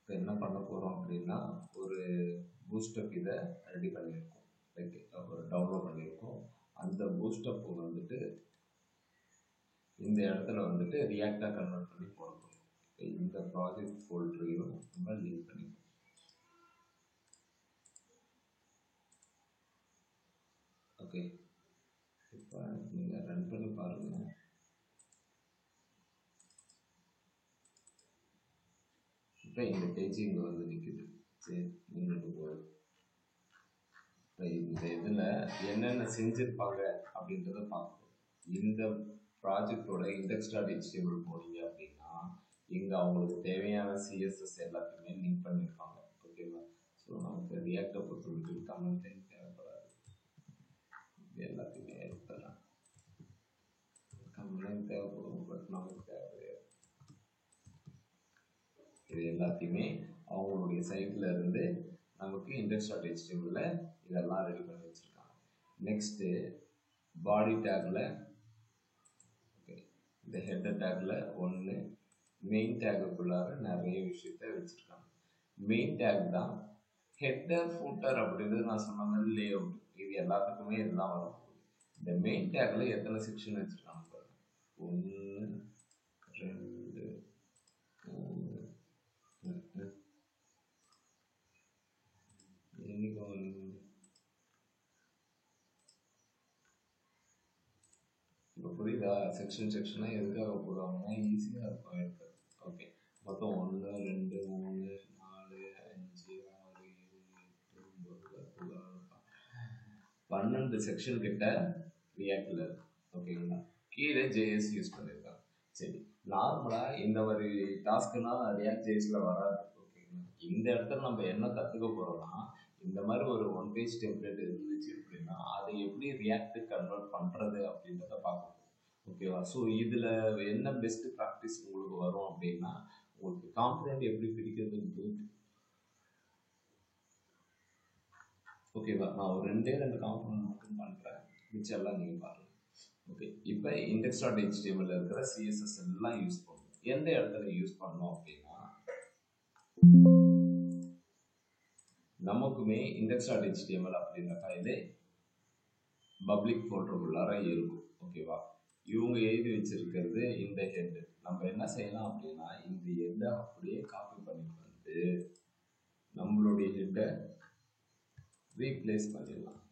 இப்போ என்ன பண்ண போகிறோம் அப்படின்னா ஒரு பூஸ்டப் இதை ரெடி பண்ணியிருக்கோம், லைக் ஒரு டவுன்லோட் பண்ணியிருக்கோம். அந்த பூஸ்டப் வந்துட்டு இந்த இடத்துல வந்துட்டு ரியாக்டாக கன்வெர்ட் பண்ணி போட போகிறோம். இந்த ப்ராஜெக்ட் ஃபோல்டரையும் நம்ம லிங்க் பண்ணிப்போம். ஓகே, இப்போ நீங்கள் ரன் பண்ணி பாருங்கள். இப்போ இந்த பேஜ் இங்கே வந்து நிற்குது. சரி, முன்னுக்கு போகுது. இப்போ இந்த இதில் என்னென்ன செஞ்சுருப்பாங்க அப்படின்றத பார்க்கணும். இந்த ப்ராஜெக்டோட index.html போனீங்க அப்படின்னா இங்கே அவங்களுக்கு தேவையான சிஎஸ்எஸ் எல்லாத்தையுமே லிங்க் பண்ணியிருப்பாங்க. ஓகேவா? ஸோ நமக்கு ரியாக்டை பொறுத்தவரைக்கும் கமெண்ட் தேவைப்படாது, இது எல்லாத்தையுமே எடுத்துடலாம். கமெண்ட் தேவைப்படும், பட் நமக்கு தேவையாது. இது எல்லாத்தையுமே அவங்களுடைய சைட்டில் இருந்து நமக்கு index.html இதெல்லாம் ரெடி பண்ணி வச்சுருக்காங்க. நெக்ஸ்ட்டு பாடி டேக்கில் இந்த ஹெட்டர் டேக்கில் ஒன்று, மெயின் டேக்குக்குள்ளார நிறைய விஷயத்த வச்சுருக்காங்க. மெயின் டேக் தான் ஹெட்டர் ஃபூட்டர் அப்படின்றது நான் சொன்ன மாதிரி லே அவுட், இது எல்லாத்துக்குமே இதெல்லாம் வரும். இந்த மெயின் டேக்கில் எத்தனை செக்ஷன் வச்சுருக்காங்க பாருங்க. 1 2 3 இப்போ புரியுதா? செக்ஷனாக எதுக்காக போடுவாங்கன்னா ஈஸியாக இருக்கும் எடுக்கிறது. ஓகே, மொத்தம் 1 2 3 4 5 6 7 8 9 12 செக்ஷன் கிட்ட ரியாக்டில் இருக்கு. ஓகேங்களா? கீழே ஜேஎஸ் யூஸ் பண்ணியிருக்காங்க. சரி, நார்மலாக இந்த மாதிரி டாஸ்க்குனால் ரியாக்ட் ஜேஎஸில் வராது. ஓகேங்களா? இந்த இடத்துல நம்ம என்ன கற்றுக்க போகிறோம்னா, இந்த மாதிரி ஒரு 1 பேஜ் டெம்ப்ளேட் இருந்துச்சு அப்படின்னா அதை எப்படி ரியாக்ட் கன்வெர்ட் பண்ணுறது அப்படின்றத பார்க்கணும். ஓகேவா? ஸோ இதில் என்ன பெஸ்ட் ப்ராக்டிஸ் உங்களுக்கு வரும் அப்படின்னா, உங்களுக்கு காம்பனண்ட் எப்படி பிடிக்கிறதுக்கு. ஓகேவா? நான் ஒரு 2 காம்பனண்ட் மட்டும் பண்ணுறேன், மிச்சம் எல்லாம் நீங்கள் பாருங்கள். ஓகே, இப்போ index.html இருக்கிற சிஎஸ்எஸ் எல்லாம் யூஸ் பண்ணணும். எந்த இடத்துல யூஸ் பண்ணோம் அப்படின்னா, நமக்குமே index.html அப்படின்ற ஃபைலு பப்ளிக் ஃபோல்டருக்குள்ளார இருக்கும். ஓகேவா? இவங்க எழுதி வச்சிருக்கிறது இந்த ஹெட். நம்ம என்ன செய்யலாம் அப்படின்னா, இந்த ஹெட்டை அப்படியே காப்பி பண்ணிட்டு வந்து நம்மளுடைய ஹெட்டை ரீப்ளேஸ் பண்ணிடலாம்.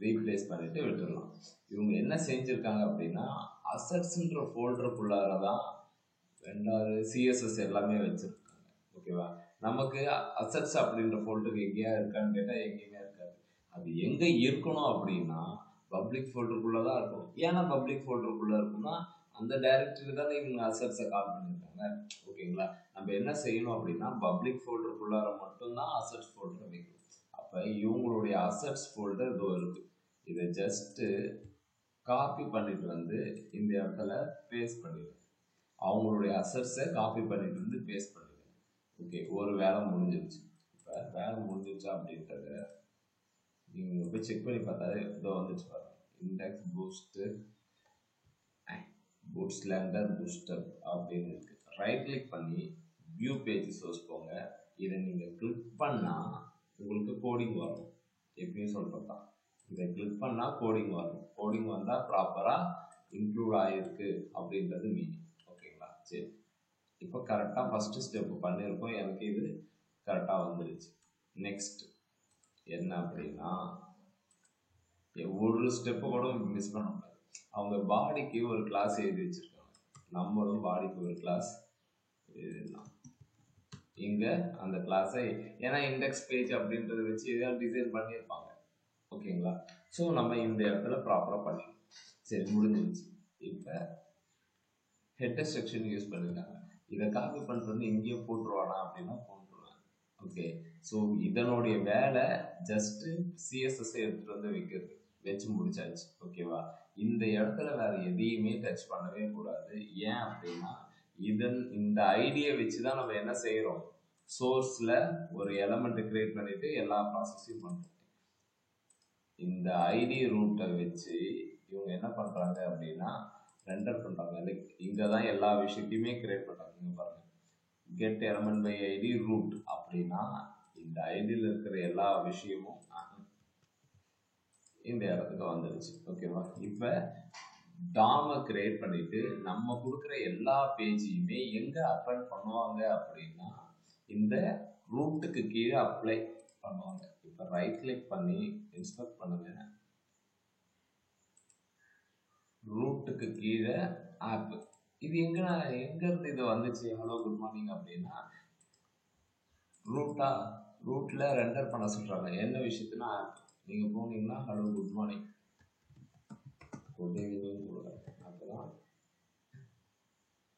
ரீப்ளேஸ் பண்ணிட்டு விட்டுடலாம். இவங்க என்ன செஞ்சுருக்காங்க அப்படின்னா, அசட்ஸ்ன்ற ஃபோல்டருக்குள்ளார தான் ரெண்டாவது சிஎஸ்எஸ் எல்லாமே வச்சுருக்காங்க. ஓகேவா? நமக்கு அசட்ஸ் அப்படின்ற ஃபோல்டருக்கு எங்கேயா இருக்கான்னு கேட்டால் எங்கேயுமே இருக்காது. அது எங்கே இருக்கணும் அப்படின்னா பப்ளிக் ஃபோல்டருக்குள்ளே தான் இருக்கும். ஏன்னா பப்ளிக் ஃபோல்டருக்குள்ளே இருக்குன்னா அந்த டைரக்டரியில் தானே இவங்க அசட்ஸை கால் பண்ணியிருக்காங்க. ஓகேங்களா? நம்ம என்ன செய்யணும் அப்படின்னா, பப்ளிக் ஃபோல்டருக்குள்ளார மட்டும்தான் அசட்ஸ் ஃபோல்டரை வைக்கணும். அப்போ இவங்களுடைய அசட்ஸ் ஃபோல்டர் இதோ இருக்குது. இதை ஜஸ்ட்டு காப்பி பண்ணிட்டு வந்து இந்த இடத்துல பேஸ்ட் பண்ணிடுவேன். அவங்களுடைய அசட்ஸை காப்பி பண்ணிட்டு வந்து பேஸ்ட் பண்ணிடுவேன். ஓகே, ஒரு வேலை முடிஞ்சிருச்சு. இப்போ வேலை முடிஞ்சிருச்சா அப்படின்றத நீங்கள் போய் செக் பண்ணி பார்த்தாலே இதோ வந்துச்சு பாருங்க. இண்டெக்ஸ் பூட்ஸ்லேண்டர் பூஸ்டப் அப்படின்னு இருக்கு. ரைட் கிளிக் பண்ணி வியூ பேஜ் சோர்ஸ் போங்க. இதை நீங்கள் கிளிக் பண்ணால் உங்களுக்கு கோடிங் வரும். எப்பயும் சொல்கிறது தான், இதை கிளிக் பண்ணால் கோடிங் வரும். கோடிங் வந்தால் ப்ராப்பராக இன்க்ளூட் ஆகிருக்கு அப்படின்றது மீனிங். ஓகேங்களா? சரி, இப்போ கரெக்டாக ஃபஸ்ட்டு ஸ்டெப்பு பண்ணியிருக்கோம், எனக்கு இது கரெக்டாக வந்துடுச்சு. நெக்ஸ்ட் என்ன அப்படின்னா, ஒரு ஸ்டெப்பை கூட மிஸ் பண்ண முடியாது. அவங்க பாடிக்கு ஒரு கிளாஸ் எழுதி வச்சுருக்காங்க, நம்மளும் பாடிக்கு ஒரு கிளாஸ் எழுதிடலாம். இங்கே அந்த கிளாஸை, ஏன்னா இண்டெக்ஸ் பேஜ் அப்படின்றத வச்சு எதாவது டிசைன் பண்ணியிருப்பாங்க. ஓகேங்களா? ஸோ நம்ம இந்த இடத்துல ப்ராப்பராக பண்ணிடலாம். சரி, முடிஞ்சிருச்சு. இப்போ ஹெட்டர் செக்ஷன் யூஸ் பண்ணியிருக்காங்க. இதை காப்பி பண்ணிட்டு வந்து இங்கேயே போட்டுருவானா அப்படின்னா போட்டுருவேன். ஓகே, ஸோ இதனுடைய வேலை ஜஸ்ட்டு சிஎஸ்எஸ்ஸை எடுத்துகிட்டு வந்து வைக்கிறது. வச்சு முடிச்சாச்சு. ஓகேவா? இந்த இடத்துல வேற எதையுமே டச் பண்ணவே கூடாது. ஏன் அப்படின்னா, இந்த ஐடியை வச்சு தான் நம்ம என்ன செய்கிறோம், சோர்ஸில் ஒரு எலமெண்ட்டை கிரியேட் பண்ணிட்டு எல்லா ப்ராசஸையும் பண்ணுறோம். இந்த ஐடி ரூட்டை வச்சு இவங்க என்ன பண்ணுறாங்க அப்படின்னா ரெண்டர் பண்ணுறாங்க. லைக் இங்கே தான் எல்லா விஷயத்தையுமே கிரியேட் பண்ணுறாங்க. இங்கே பாருங்க, get element by ID root அப்படின்னா இந்த ஐடியில் இருக்கிற எல்லா விஷயமும் இந்த இடத்துக்கு வந்துடுச்சு. ஓகேவா? இப்போ டாமை கிரியேட் பண்ணிட்டு நம்ம கொடுக்குற எல்லா பேஜையுமே எங்கே அப்ளை பண்ணுவாங்க அப்படின்னா இந்த ரூட்டுக்கு கீழே அப்ளை பண்ணுவாங்க. இப்போ ரைட் கிளிக் பண்ணி இன்ஸ்பெக்ட் பண்ணுங்க. ரூட்டுக்கு கீழே ஆப் இது எங்கேருந்து இது வந்துச்சு? ஹலோ குட் மார்னிங் அப்படின்னா ரூட்டில் ரெண்டர் பண்ண சொல்கிறாங்க. என்ன விஷயத்துனா ஆப். நீங்கள் போனீங்கன்னா hello good morning good evening கொடுக்குறேன். அப்போதான்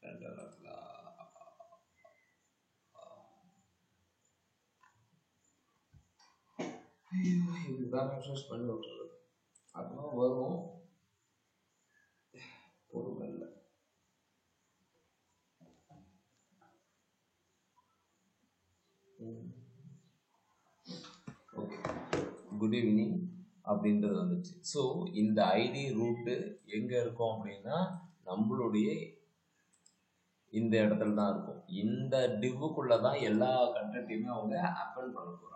ரெண்டர் இதுதான் ரெஃப்ரெஷ் பண்ணி விட்டுறது. அதுவும் வரும் பொறுமை இல்லை. ஓகே, குட் ஈவினிங் அப்படின்றது வந்துச்சு. ஸோ இந்த ஐடி ரூட்டு எங்கே இருக்கும் அப்படின்னா நம்மளுடைய இந்த இடத்துல தான் இருக்கும். இந்த டிவ்வுக்குள்ளே தான் எல்லா கண்டென்ட்டையுமே அவங்க அப்பன் பண்ண போகிறாங்க.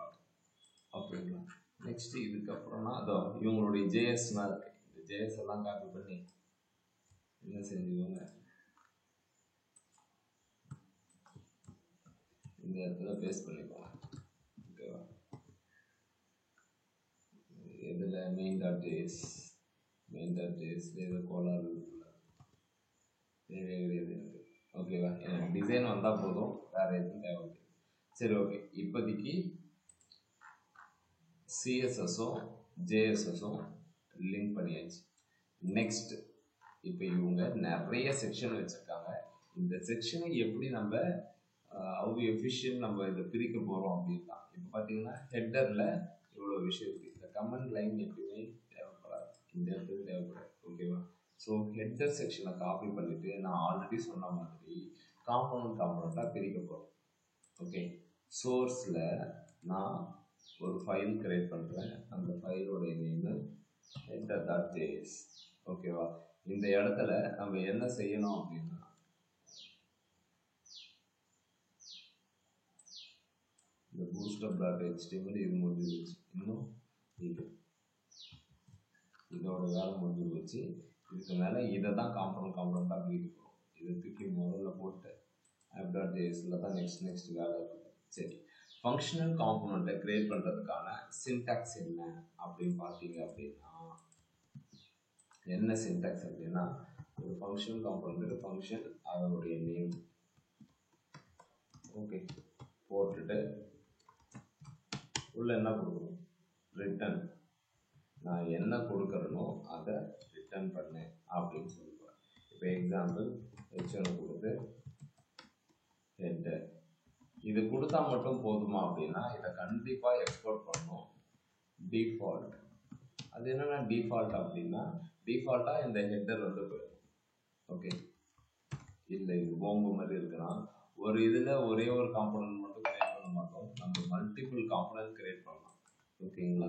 அப்படிங்களா? நெக்ஸ்ட் இதுக்கப்புறம்னா அதோ இவங்களுடைய ஜேஎஸ்லாம் இருக்கு. இந்த ஜேஎஸ் எல்லாம் காப்பி பண்ணி என்ன செஞ்சுக்கோங்க, இந்த இடத்துல பேஸ்ட் பண்ணிக்கோங்க. ஓகேவா? இதில் மெயின் டாட் ஜேஎஸ் ஏதோ கோலார் தேவையாக எனக்கு. ஓகேவா? எனக்கு டிசைன் வந்தால் போதும், வேறு எதுவும் தேவை. சரி, ஓகே. இப்போதைக்கு சிஎஸ்எஸும் ஜேஎஸ்எஸும் லிங்க் பண்ணியாச்சு. நெக்ஸ்ட் இப்போ இவங்க நிறைய செக்ஷன் வச்சுருக்காங்க. இந்த செக்ஷனை எப்படி நம்ம எஃபிஷியன்ட் நம்ம இதை பிரிக்க போகிறோம் அப்படின்னா, இப்போ பார்த்தீங்கன்னா ஹெட்டரில் இவ்வளோ விஷயம் இருக்குது. இந்த கமெண்ட் லைன் எப்படியுமே தேவைப்படாது, இந்த இடத்துக்கு தேவைப்படாது. ஓகேவா? ஸோ ஹெட்டர் செக்ஷனை காப்பி பண்ணிவிட்டு நான் ஆல்ரெடி சொன்ன மாதிரி காம்பனண்ட்டாக பிரிக்க போகிறோம். ஓகே, சோர்ஸில் நான் ஒரு ஃபைல் கிரியேட் பண்ணுறேன். அந்த ஃபைலோட நேம் header.js. ஓகேவா? இந்த இடத்துல நம்ம என்ன செய்யணும் அப்படின்னா இந்த bootstrap.html இது முடிஞ்சு வச்சு, இன்னும் இதோட வேலை முடிஞ்சு வச்சு, இதுக்கு மேலே இதை தான் காம்பனண்ட்டாக பிரிக்க போகிறோம். இதை தூக்கி முதல்ல போட்டு app.jsல தான் நெக்ஸ்ட் வேலை இருக்குது. சரி, ஃபங்க்ஷனல் காம்பனண்ட்டை கிரியேட் பண்ணுறதுக்கான சின்டாக்ஸ் என்ன அப்படின்னு பார்த்தீங்க அப்படின்னா, என்ன சின்டாக்ஸ் அப்படின்னா ஒரு ஃபங்க்ஷனல் காம்பனண்ட் ஃபங்க்ஷன் அதனுடைய நேம் ஓகே போட்டுட்டு உள்ள என்ன கொடுக்கணும், ரிட்டர்ன். நான் என்ன கொடுக்குறேனோ அதை ரிட்டர்ன் பண்ணேன் அப்படின்னு சொல்லுவேன். இப்போ எக்ஸாம்பிள் h1 கொடுத்து ஹெட்டர் இது கொடுத்தா மட்டும் போதுமா அப்படின்னா இதை கண்டிப்பாக எக்ஸ்போர்ட் பண்ணணும். டிஃபால்ட் அது என்னென்னா டிஃபால்ட் அப்படின்னா டிஃபால்ட்டாக இந்த ஹெட்டர் வந்து போயிடும். ஓகே, இல்லை இது போம்பு மாதிரி இருக்குன்னா ஒரு இதில் ஒரே ஒரு காம்பனன்ட் மட்டும் கிரியேட் பண்ண மாட்டோம், நம்ம மல்டிபிள் காம்பனன்ட் கிரியேட் பண்ணலாம். ஓகேங்களா?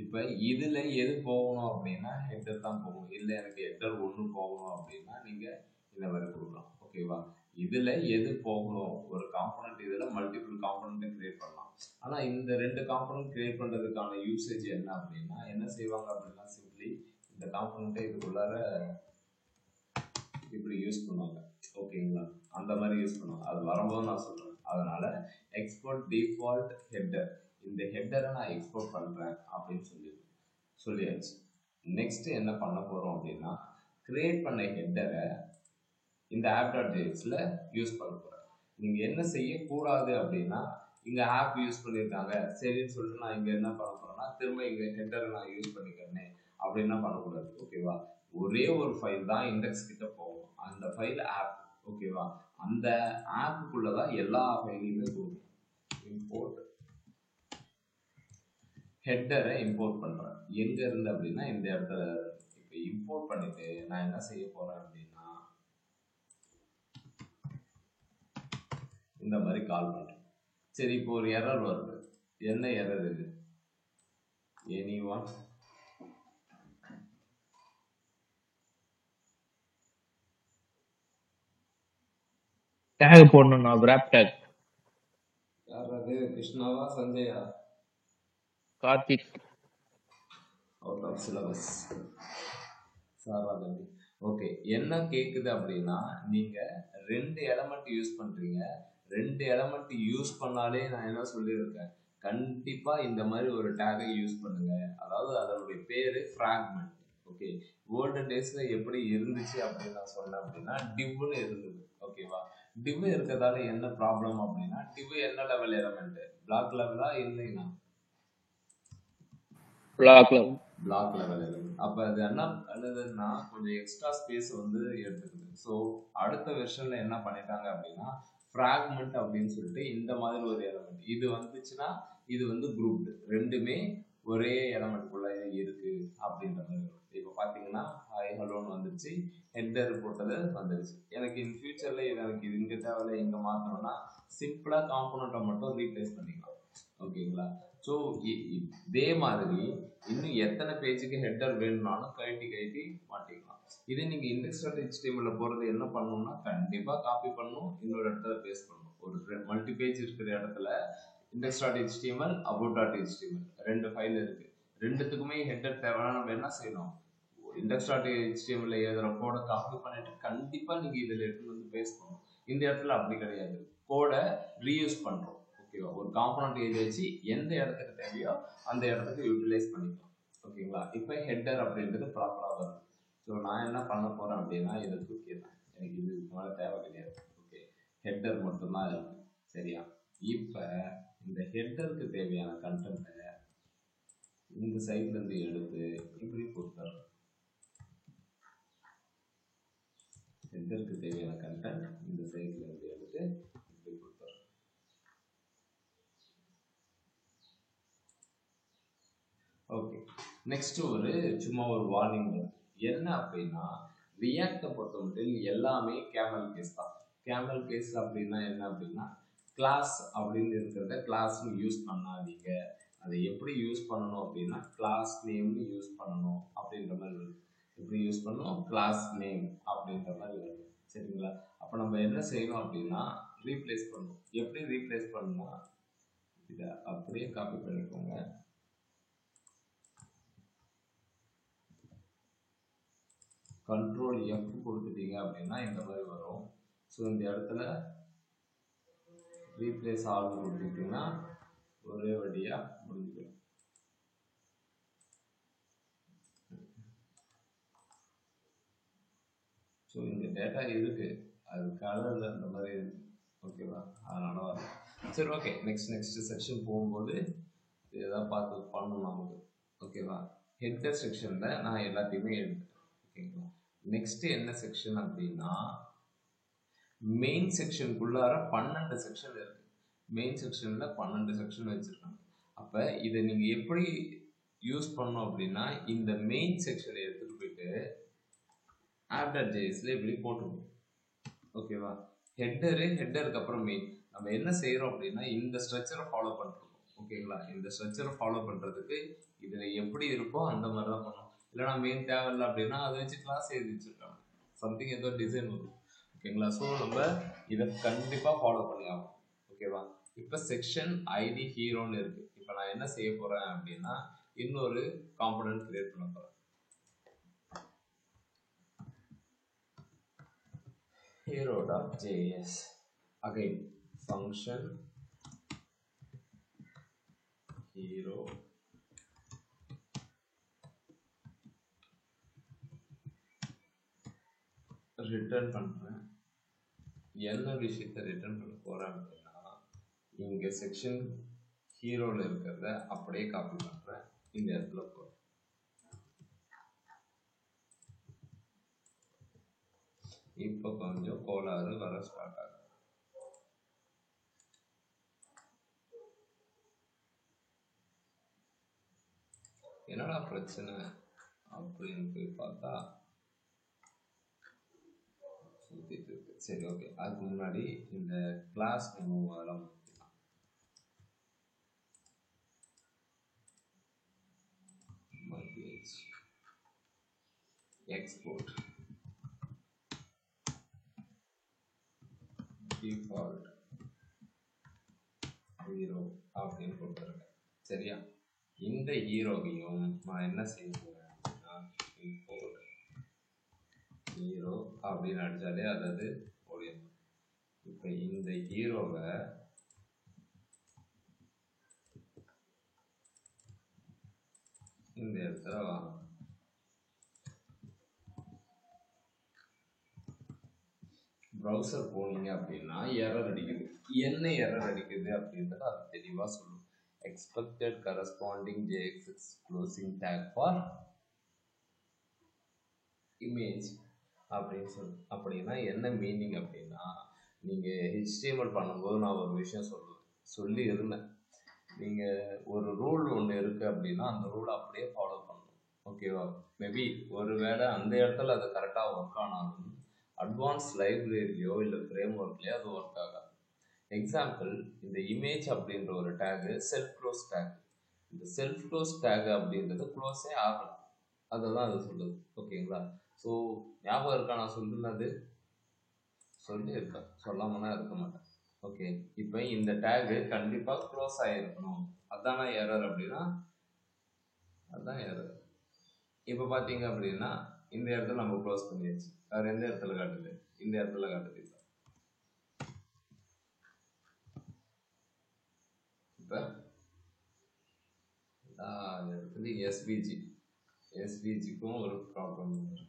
இப்போ இதில் எது போகணும் அப்படின்னா ஹெட்டர் தான் போகணும். இல்லை எனக்கு ஹெட்டர் ஒன்று போகணும் அப்படின்னா நீங்கள் இந்த மாதிரி கொடுக்கலாம். ஓகேவா? இதில் எது போகணும், ஒரு காம்பனண்ட் இதில் மல்டிபிள் காம்பனண்ட்டை கிரியேட் பண்ணலாம். ஆனால் இந்த 2 காம்பனண்ட் கிரியேட் பண்ணுறதுக்கான யூசேஜ் என்ன அப்படின்னா என்ன செய்வாங்க அப்படின்னா சிம்பிளி இந்த காம்பனண்ட்டை இதுக்குள்ளார இப்படி யூஸ் பண்ணுவாங்க. ஓகேங்களா? அந்த மாதிரி யூஸ் பண்ணுவாங்க. அது வரும்போது நான் சொல்கிறேன். அதனால் எக்ஸ்போர்ட் டிஃபால்ட் ஹெட்டர், இந்த ஹெட்டரை நான் எக்ஸ்போர்ட் பண்ணுறேன் அப்படின்னு சொல்லியாச்சு. நெக்ஸ்ட் என்ன பண்ண போகிறோம் அப்படின்னா கிரியேட் பண்ண ஹெட்டரை இந்த app.jsல யூஸ் பண்ண போகிறேன். நீங்கள் என்ன செய்யக்கூடாது அப்படின்னா இங்கே ஆப் யூஸ் பண்ணியிருக்காங்க சரின்னு சொல்லிட்டு நான் இங்கே என்ன பண்ண போகிறேன்னா திரும்ப இங்கே ஹெட்டரை நான் யூஸ் பண்ணிக்கிறேனே அப்படின்னா பண்ணக்கூடாது. ஓகேவா? ஒரே ஒரு ஃபைல் தான் இண்டெக்ஸ் கிட்ட போகும், அந்த ஃபைல் ஆப். ஓகேவா? அந்த ஆப்புக்குள்ளே தான் எல்லா ஃபைலையுமே கொடுக்கும். இம்போர்ட் ஹெட்டரை இம்போர்ட் பண்ணுறேன். எங்கே இருந்து அப்படின்னா இந்த இடத்துல. இப்போ இம்போர்ட் பண்ணிட்டு நான் என்ன செய்ய போகிறேன் அப்படின்னா இந்த மாதிரி கால் பண்ணுறேன். சரி, இப்போ ஒரு எரர் வருது. என்ன எரர் இது? anyone டேக் போடணும்ண்ணா, wrap tag. யார் அது? கிருஷ்ணாவா சஞ்சயா? கார்த்திக். Out of syllabus. சாரா தம்பி. ஓகே, என்ன கேக்குது அப்படின்னா, நீங்க 2 எலமெண்ட் யூஸ் பண்றீங்க. 2 எலமெண்ட் யூஸ் பண்ணாலே நான் என்ன சொல்லியிருக்கேன், கண்டிப்பா இந்த மாதிரி ஒரு டேகை யூஸ் பண்ணுங்க. அதாவது அதனுடைய பேரு ஃப்ராக்மெண்ட். ஓகே, ஓல்டன் டேஸ்ல எப்படி இருந்துச்சு அப்படின்னு நான் சொன்னேன் அப்படின்னா, டிவ்னு இருந்தது. ஓகேவா? டிவ் இருக்கிறதால என்ன ப்ராப்ளம் அப்படின்னா, டிவ் என்ன லெவல் எலமெண்ட்? பிளாக் லெவலா இல்லைன்னா Block level. Block level element. அப்போ அது என்ன பண்ணுதுன்னா, கொஞ்சம் எக்ஸ்ட்ரா ஸ்பேஸ் வந்து எடுத்துக்குது. ஸோ அடுத்த வெர்ஷன்ல என்ன பண்ணிட்டாங்க அப்படின்னா, ஃப்ராக்மெண்ட் அப்படின்னு சொல்லிட்டு இந்த மாதிரி ஒரு எலமெண்ட் இது வந்துச்சுன்னா, இது வந்து குரூப் ரெண்டுமே ஒரே எலமெண்ட்குள்ள இருக்கு அப்படின்ற மாதிரி வரும். இப்போ பார்த்தீங்கன்னா ஹாய் ஹலோன்னு வந்துருச்சு, ஹெட்டர் போட்டது வந்துருச்சு. எனக்கு இன் ஃபியூச்சர்ல எனக்கு இது இங்கே தேவையில்லை, இங்கே மாற்றணும்னா சிம்பிளாக காம்பனண்ட்டை மட்டும் ரீப்ளேஸ் பண்ணிக்கலாம். ஓகேங்களா? ஸோ இதே மாதிரி இன்னும் எத்தனை பேஜுக்கு ஹெட்டர் வேணும்னாலும் கழட்டி மாட்டிக்கலாம். இதே நீங்க இண்டெக்ஸ் டாட் HTML போறது என்ன பண்ணணும்னா, கண்டிப்பா காப்பி பண்ணணும், இன்னொரு இடத்துல பேஸ்ட் பண்ணணும். ஒரு மல்டி பேஜ் இருக்கிற இடத்துல index dot HTML, about dot HTML 2 file இருக்கு. ரெண்டுத்துக்குமே ஹெட்டர் தேவைன்னா நம்ம என்ன செய்யணும், இண்டெக்ஸ் டாட் HTML எழுதுற கோடை காப்பி பண்ணிட்டு கண்டிப்பா நீங்க இதுல எடுத்து வந்து பேஸ்ட் பண்ணணும். இந்த இடத்துல அப்படி கிடையாது, கோடை ரீயூஸ் பண்றோம். ஓகேவா? ஒரு காம்பனண்ட் எழுதி வச்சு எந்த இடத்துக்கு தேவையோ அந்த இடத்துக்கு யூட்டிலைஸ் பண்ணிக்கலாம். ஓகேங்களா? இப்போ ஹெட்டர் அப்படின்றது ப்ராப்பராக வரும். ஸோ நான் என்ன பண்ண போறேன் அப்படின்னா, இதை தூக்கிடுறேன், எனக்கு இது மேலே தேவை கிடையாது. ஓகே, ஹெட்டர் மட்டும்தான் இருக்கு. சரியா? இப்போ இந்த ஹெட்டருக்கு தேவையான கண்டென்ட்டை இந்த சைட்ல இருந்து எடுத்து இப்படி கொடுத்துறேன். ஹெட்டருக்கு தேவையான கண்டென்ட் இந்த சைட்ல இருந்து எடுத்து இப்படி கொடுத்துறேன். ஓகே, நெக்ஸ்ட் சும்மா ஒரு வார்னிங் என்ன அப்படின்னா, ரியாக்டை பொறுத்தவரைக்கும் எல்லாமே கேமல் கேஸ் தான். கேமல் கேஸ் அப்படின்னா என்ன அப்படின்னா, கிளாஸ் அப்படின்னு இருக்கிறத கிளாஸ்னு யூஸ் பண்ணாதீங்க. அதை எப்படி யூஸ் பண்ணணும் அப்படின்னா, கிளாஸ் நேம்னு யூஸ் பண்ணணும் அப்படின்ற மாதிரி வருது. எப்படி யூஸ் பண்ணணும்? கிளாஸ் நேம் அப்படின்ற மாதிரி வருது. சரிங்களா? அப்போ நம்ம என்ன செய்யணும் அப்படின்னா, ரீப்ளேஸ் பண்ணணும். எப்படி ரீப்ளேஸ் பண்ணணும்னா, இதை அப்படியே காப்பி பண்ணிக்கோங்க, கண்ட்ரோல் F கொடுத்துட்டீங்க அப்படின்னா இந்த மாதிரி வரும். ஸோ இந்த இடத்துல ரீப்ளேஸ் ஆல் கொடுத்துட்டீங்கன்னா ஒரே வழியா முடிஞ்சிடும். ஸோ இந்த டேட்டா இருக்கு, அது கலர்ல அந்த மாதிரி இருக்கு. ஓகேவா? அதனால வரும். சரி, ஓகே, நெக்ஸ்ட் செக்ஷன் போகும்போது இதெல்லாம் பார்த்து பண்ணணும் நமக்கு. ஓகேவா? ஹெட்டர் செக்ஷன்ல நான் எல்லாத்தையுமே எடுத்துட்டேன். ஓகேங்களா? நெக்ஸ்ட் என்ன செக்ஷன் அப்படின்னா, மெயின் செக்ஷனுக்குள்ளார 12 செக்ஷன் இருக்கு. மெயின் செக்ஷன்ல 12 செக்ஷன் வச்சிருக்காங்க. அப்ப இதை நீங்க எப்படி யூஸ் பண்ணணும் அப்படின்னா, இந்த மெயின் செக்ஷனை எடுத்துட்டு போயிட்டு app.jsல இப்படி போட்டுருவோம். ஓகேவா? ஹெட்டருக்கு அப்புறம் மெயின். நம்ம என்ன செய்யறோம் அப்படின்னா, இந்த ஸ்ட்ரக்சரை ஃபாலோ பண்றோம். ஓகேங்களா? இந்த ஸ்ட்ரக்சரை ஃபாலோ பண்றதுக்கு இதுல எப்படி இருக்கோ அந்த மாதிரி தான் பண்ணணும். இல்லைன்னா மெயின் தேவையில்லை அப்படின்னா அதை வச்சு கிளாஸ் எழுதி வச்சிருக்காங்க, சம்திங் ஏதோ டிசைன் வரும். ஓகேங்களா? ஸோ நம்ம இதை கண்டிப்பாக ஃபாலோ பண்ணி ஆகும். ஓகேவா? இப்போ செக்ஷன் ஐடி ஹீரோன்னு இருக்கு. இப்போ நான் என்ன செய்ய போறேன் அப்படின்னா, இன்னொரு காம்பனன்ட் கிரியேட் பண்ண போறேன். hero.js again function hero return பண்றேன். என்ன விஷயத்தை ரிட்டர்ன் பண்ண போறேன் அப்படின்னா, இங்க செக்ஷன் ஹீரோல இருக்கிறத அப்படியே காப்பி பண்றேன், இந்த இடத்துல போறேன். இப்போ கொஞ்சம் கோளாறு வர ஸ்டார்ட் ஆகும். என்னடா பிரச்சனை அப்படின்னு போய் பார்த்தா சுத்திட்டு இருக்கு. சரி, ஓகே, அதுக்கு முன்னாடி இந்த கிளாஸ் நேம் அதெல்லாம் எக்ஸ்போர்ட் டிஃபால்ட் 0 அப்படின்னு கொடுத்துருக்கேன். சரியா? இந்த ஹீரோவையும் நான் என்ன செய்ய போறேன் அப்படின்னா import 0 அப்படின்னு அடிச்சாலே அதாவது ஓடிடும். இப்போ இந்த ஹீரோவை இந்த இடத்துல வாங்க. ப்ரௌசர் போனீங்க அப்படின்னா எரர் அடிக்குது. என்ன எரர் அடிக்குது அப்படின்றத அது தெளிவாக சொல்லும். Expected corresponding JXX closing take for image அப்படின்னு சொல்லும். அப்படின்னா என்ன மீனிங் அப்படின்னா, நீங்கள் HTML பண்ணும்போது நான் ஒரு விஷயம் சொல்லி இருந்தேன். நீங்கள் ஒரு ரூல் ஒன்று இருக்குது அப்படின்னா அந்த ரூலை அப்படியே ஃபாலோ பண்ணணும். ஓகேவா? மேபி ஒரு வேளை அந்த இடத்துல அது கரெக்டாக ஒர்க் ஆனாலும் அட்வான்ஸ் லைப்ரரியிலையோ இல்லை ஃப்ரேம் ஒர்க்லையோ அது ஒர்க் ஆகாது. எக்ஸாம்பிள், இந்த இமேஜ் அப்படின்ற ஒரு டேகு செல்ஃப் க்ளோஸ் டேக். இந்த செல்ஃப் க்ளோஸ் டேக் அப்படின்றது க்ளோஸே ஆகலாம். அதை தான் அது சொல்லுது. ஓகேங்களா? ஸோ ஞாபகம் இருக்கா நான் சொல்லுனது? சொல்லி இருக்கேன், சொல்லாமனா இருக்க மாட்டேன். ஓகே, இப்போ இந்த டேகு கண்டிப்பாக க்ளோஸ் ஆகிருக்கணும். அதான எரர் அப்படின்னா அதுதான் எரர். இப்போ பார்த்தீங்க அப்படின்னா இந்த இடத்துல நம்ம க்ளோஸ் பண்ணியாச்சு. வேறு எந்த இடத்துல காட்டுது? இந்த இடத்துல காட்டுது. இப்போ இடத்துல எஸ்விஜிக்கும் ஒரு ப்ராப்ளம் இருக்கு.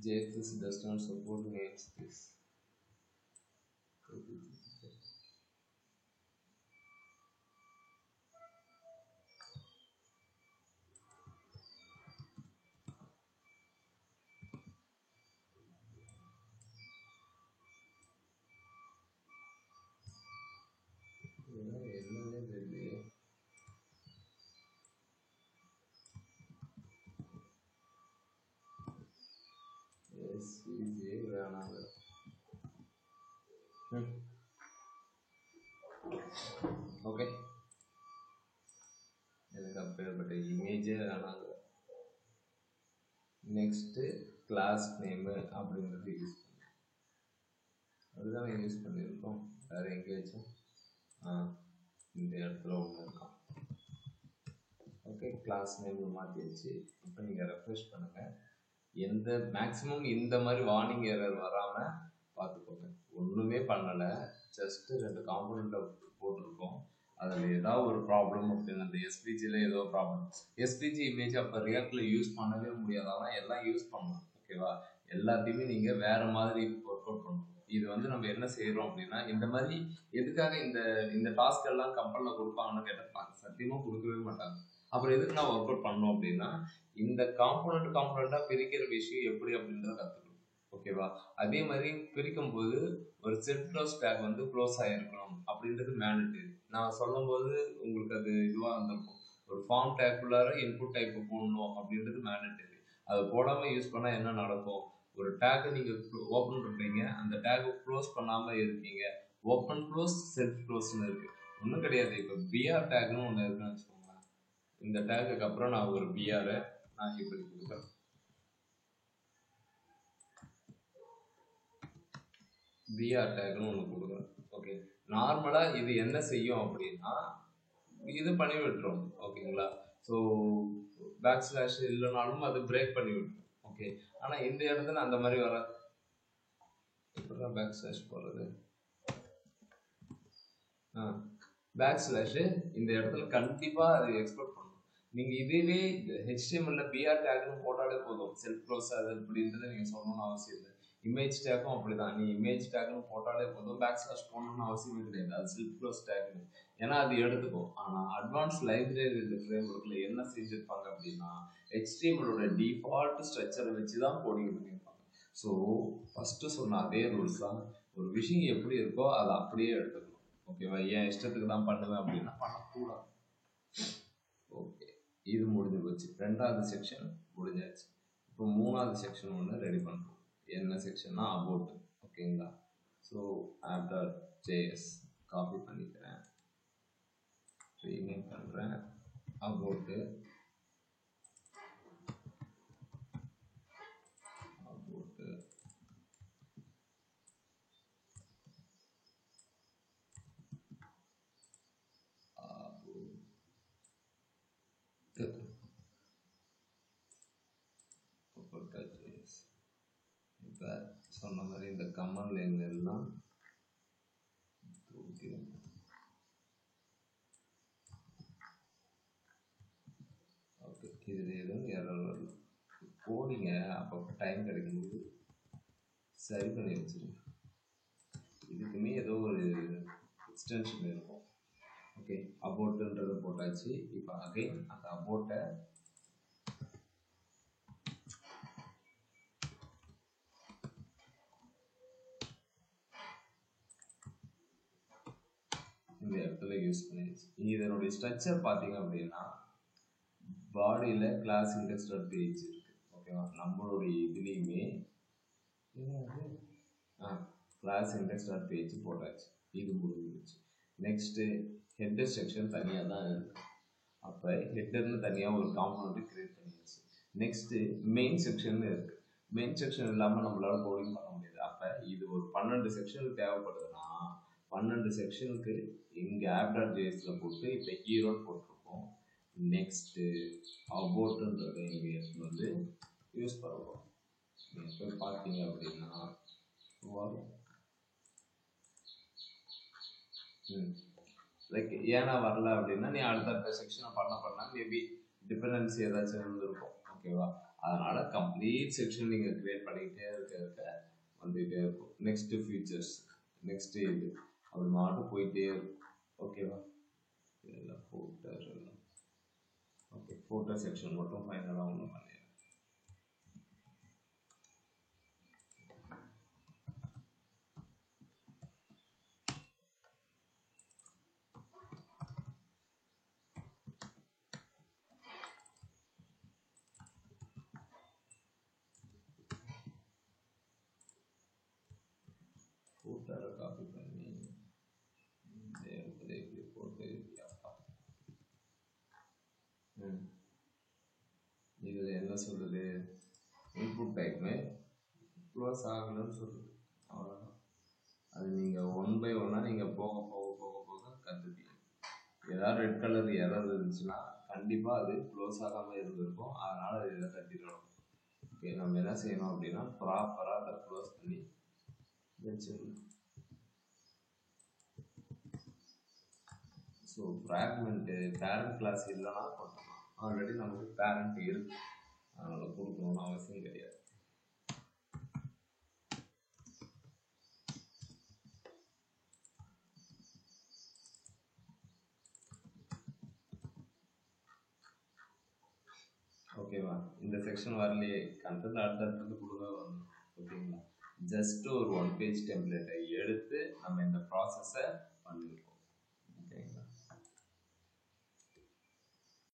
JXX does not support namespace. Okay, எனக்கு அப்பேற்பட்ட இமேஜே வேணாங்க. நெக்ஸ்ட்டு கிளாஸ் நேமு அப்படின்றது யூஸ் பண்ணி அதுதான் யூஸ் பண்ணியிருக்கோம். வேறு எங்கேயாச்சும் இந்த இடத்துல ஒன்று இருக்கும். ஓகே, கிளாஸ் நேமு மாற்றிடுச்சு. இப்போ நீங்கள் ரெஃப்ரெஷ் பண்ணுங்கள். எந்த மேக்ஸிமம் இந்த மாதிரி வார்னிங் எரர் வராமல் பார்த்துக்கோங்க. ஒன்றுமே பண்ணலை, ஜஸ்ட்டு 2 காம்பனண்ட்டை போட்டிருக்கோம். அதில் ஏதாவது ஒரு ப்ராப்ளம் அப்படின்னு அந்த எஸ்பிஜியில் ஏதோ ப்ராப்ளம். எஸ்பிஜி இமேஜ் அப்போ ரியாக்டில் யூஸ் பண்ணவே முடியாது. ஆனால் எல்லாம் யூஸ் பண்ணலாம். ஓகேவா? எல்லாத்தையுமே நீங்கள் வேறு மாதிரி ஒர்க் அவுட் பண்ணணும். இது வந்து நம்ம என்ன செய்கிறோம் அப்படின்னா, இந்த மாதிரி எதுக்காக இந்த டாஸ்க் எல்லாம் கம்பெனியில் கொடுப்பாங்கன்னு கேட்டால் சத்தியமாக கொடுக்கவே மாட்டாங்க. அப்புறம் எதுக்கு நான் ஒர்க் அவுட் பண்ணோம் அப்படின்னா, இந்த காம்பனண்ட்டாக பிரிக்கிற விஷயம் எப்படி அப்படின்றத கற்றுக்கணும். ஓகேவா? அதே மாதிரி பிரிக்கும் போது ஒரு செல்ஃப் க்ளோஸ் டேக் வந்து க்ளோஸ் ஆகிருக்கணும் அப்படின்றது மேண்டேட்டரி. நான் சொல்லும் போது உங்களுக்கு அது இதுவாக இருந்திருக்கும். ஒரு ஃபார்ம் டேக்குள்ளார இன்புட் டைப்பு போடணும் அப்படின்றது மேண்டேட்டரி. அதை போடாமல் யூஸ் பண்ணால் என்ன நடக்கும்? ஒரு டேக்கை நீங்கள் ஓப்பன் பண்ணுறீங்க, அந்த டேக்கை க்ளோஸ் பண்ணாமல் இருக்கீங்க. ஓப்பன் க்ளோஸ் செல்ஃப் க்ளோஸ்ன்னு இருக்குது. ஒன்றும் கிடையாது. இப்போ பிஆர் டேக்னு ஒன்று இருக்குன்னு வச்சுக்கோங்களேன். இந்த டேக்குக்கு அப்புறம் நான் ஒரு பிஆரை நான் இப்படி கொடுக்குறேன். பிஆர் டேக்னு ஒன்று கொடுக்குறேன். ஓகே, நார்மலாக இது என்ன செய்யும் அப்படின்னா இது பண்ணி விட்டுரும். ஓகேங்களா? ஸோ பேக்ஸ்லாஷ் இல்லைனாலும் அது பிரேக் பண்ணி விட்டுரும். ஓகே, ஆனால் இந்த இடத்துல அந்த மாதிரி வராது. இப்படிதான் பேக்ஸ்லாஷ் போடுறது. பேக்ஸ்லாஷ் இந்த இடத்துல கண்டிப்பாக அது எக்ஸ்போர்ட் பண்ணணும். நீங்கள் இதுவே HTML பிஆர் டேக்னு போட்டாலே போதும். செல்ஃப் க்ளோஸ் அது அப்படின்றத நீங்கள் சொல்லணும்னு அவசியம் இல்லை. இமேஜ் டேக்கும் அப்படிதான். நீ இமேஜ் டேக்னு போட்டாலே போதும், பேக்ஸ்லாஷ் போடணும்னு அவசியமே கிடையாது. அது செல்ஃப் க்ளோஸ் டேக்னு, ஏன்னா அது எடுத்துக்கும். ஆனால் அட்வான்ஸ் லைப்ரரி ஃப்ரேம் ஒர்க்கில் என்ன செஞ்சுருப்பாங்க அப்படின்னா, HTML டிஃபால்ட் ஸ்ட்ரக்சரை வச்சு தான் கோடிங் பண்ணியிருப்பாங்க. ஸோ ஃபஸ்ட்டு சொன்ன அதே ரூல்ஸ் தான். ஒரு விஷயம் எப்படி இருக்கோ அதை அப்படியே எடுத்துக்கணும். ஓகேவா? ஏன் இஷ்டத்துக்கு தான் பண்ணுவேன் அப்படின்னா பண்ணக்கூடாது. ஓகே, இது முடிஞ்சு போச்சு. 2வது செக்ஷன் முடிஞ்சாச்சு. இப்போ 3வது செக்ஷன் ஒன்று ரெடி பண்ணுறோம். என்ன செக்ஷன்னா அபவுட். ஓகேங்களா? ஸோ app.js காப்பி பண்ணிக்கிறேன், ரீநேம் பண்ணுறேன், அபவுட்டு அபவுட்டு about.js. இப்போ சொன்ன மாதிரி இந்த கமெண்ட் லைன் எல்லாம் ஓகே. இதில் எதுவும் எரர் வரல. கோடிங்க அப்பப்போ டைம் கிடைக்கும்போது சரி பண்ணி வச்சுருங்க. இதுக்குமே ஏதோ ஒரு எக்ஸ்டென்ஷன் இருக்கும். ஓகே, அபோட்டுன்றதை போட்டாச்சு. இப்போ அகைன் அந்த அபோட்டை இந்த இடத்துல யூஸ் பண்ணிடுச்சு. இதனுடைய ஸ்ட்ரக்சர் பார்த்தீங்க அப்படின்னா பாடியில் கிளாஸ் இண்டெக்ஸ் டாட் பேஜ் இருக்கு. ஓகேவா? நம்மளுடைய இதுலேயுமே கிளாஸ் இண்டெக்ஸ் டாட் பேஜ் போட்டாச்சு. இது முடிஞ்சிருச்சு. நெக்ஸ்ட்டு ஹெட்டர் செக்ஷன் தனியாக தான் இருக்கு. அப்போ ஹெட்டர்னு தனியாக ஒரு காம்பனண்ட் கிரியேட் பண்ணியாச்சு. நெக்ஸ்ட்டு மெயின் செக்ஷன் இருக்கு. மெயின் செக்ஷன் இல்லாமல் நம்மளால கோடிங் பண்ண முடியாது. அப்போ இது ஒரு 12 செக்ஷனுக்கு தேவைப்படுதுன்னா 12 செக்ஷனுக்கு இங்கே app.jsல போட்டு இப்போ ஹீரோ போட்டிருக்கோம். நெக்ஸ்ட்டு அபோட்டுன்றதை இங்கே எடுத்து வந்து யூஸ் பண்ணுவோம். நீங்கள் போய் பார்த்தீங்க அப்படின்னா வரும். லைக் ஏன்னா வரல அப்படின்னா நீ அடுத்த செக்ஷனை பண்ண மேபி டிபெண்டன்சி ஏதாச்சும் இருந்திருக்கும். ஓகேவா? அதனால கம்ப்ளீட் செக்ஷன் நீங்கள் கிரியேட் பண்ணிக்கிட்டே இருக்க வந்துகிட்டே இருக்கும். நெக்ஸ்ட்டு ஃபீச்சர்ஸ், நெக்ஸ்ட்டு இது அப்படி மாட்டும் போயிட்டே இருக்கும். ஓகேவா? இதெல்லாம் ஃபோட்டர் எல்லாம் ஓகே. ஃபோட்டோ செக்ஷன் மட்டும் ஃபைனலாக ஒன்று பண்ணிடுறேன். ஃபோட்டோவை காப்பி பண்ணி இந்த இடத்துல இப்படி போட்டு இதில் என்ன சொல்லுது, இன்புட் டைப்பு க்ளோஸ் ஆகணும்னு சொல்லுது. அவ்வளோதான். அது நீங்கள் ஒன் பை ஒன்னாக நீங்கள் போக போக போக போக கற்றுப்பீங்க. ஏதாவது ரெட் கலர் எரர் இருந்துச்சுன்னா கண்டிப்பாக அது க்ளோஸ் ஆகாமல் இருந்திருக்கும். அதனால் அது இதை கட்டிடணும். ஓகே, நம்ம என்ன செய்யணும் அப்படின்னா ப்ராப்பராக அதை க்ளோஸ் பண்ணி வச்சிடணும். ஸோ ஃப்ராக்மெண்ட்டு பேரண்ட் கிளாஸ் இல்லைன்னா போட்டோம். ஆல்ரெடி நமக்கு பேரண்ட் இருக்கு, அதனால் கொடுக்கணும்னு அவசியம் கிடையாது. ஓகேவா? இந்த செக்ஷன் வரலையே, கண்டென்ட் அடுத்தடுத்து கொடுக்க வரணும். ஓகேங்களா? ஜஸ்ட் ஒரு 1 பேஜ் டெம்ப்ளேட்டை எடுத்து நம்ம இந்த ப்ராசஸை பண்ணுவோம்.